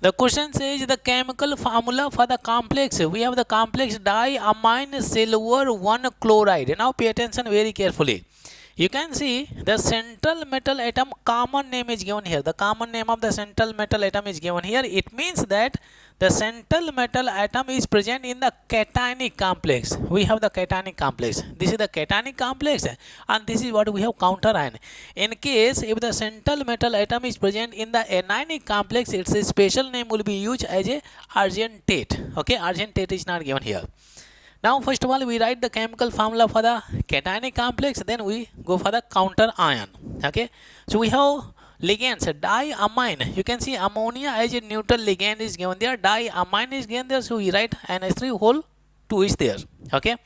The question says the chemical formula for the complex. We have the complex diammine silver 1 chloride. Now pay attention very carefully. You can see the central metal atom common name is given here. The common name of the central metal atom is given here. It means that the central metal atom is present in the cationic complex. We have the cationic complex. This is the cationic complex and this is what we have counter ion. In case if the central metal atom is present in the anionic complex, its special name will be used as a argentate. Okay, argentate is not given here. Now first of all we write the chemical formula for the cationic complex, then we go for the counter ion. Okay, so we have ligands diammine. You can see ammonia as a neutral ligand is given there, diammine is given there, so we write NH3 whole 2 is there. Okay,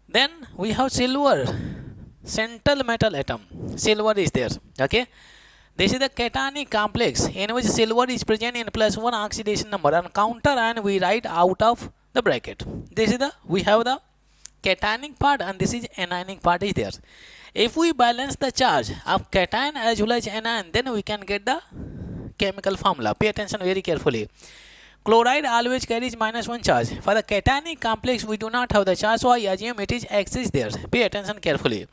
then we have silver central metal atom, silver is there. Okay, this is the cationic complex in which silver is present in +1 oxidation number, and counter ion we write out of the bracket. This is the, we have the cationic part and this is anionic part is there. If we balance the charge of cation as well as anion, then we can get the chemical formula. Pay attention very carefully. Chloride always carries -1 charge. For the cationic complex we do not have the charge, so I assume it is X is there. Pay attention carefully.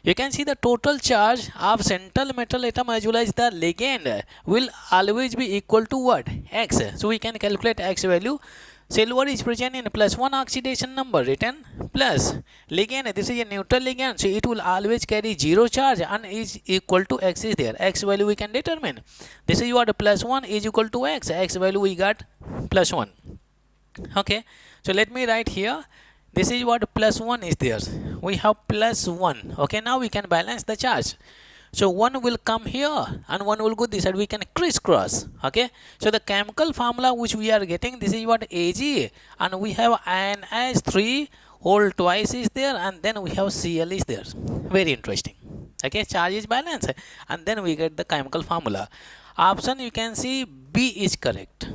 You can see the total charge of central metal atom as well as the ligand will always be equal to what? X. So we can calculate X value. Silver is present in +1 oxidation number, written plus ligand, this is a neutral ligand, so it will always carry 0 charge and is equal to X is there. X value we can determine. This is what +1 is equal to X. X value we got +1. Okay, so let me write here. This is what +1 is there. We have +1. Okay, now we can balance the charge. So one will come here and one will go this side. We can crisscross. Okay. So the chemical formula which we are getting, this is what Ag, and we have NH3 whole twice is there, and then we have Cl is there. Very interesting. Okay. Charge is balanced, and then we get the chemical formula. Option you can see B is correct.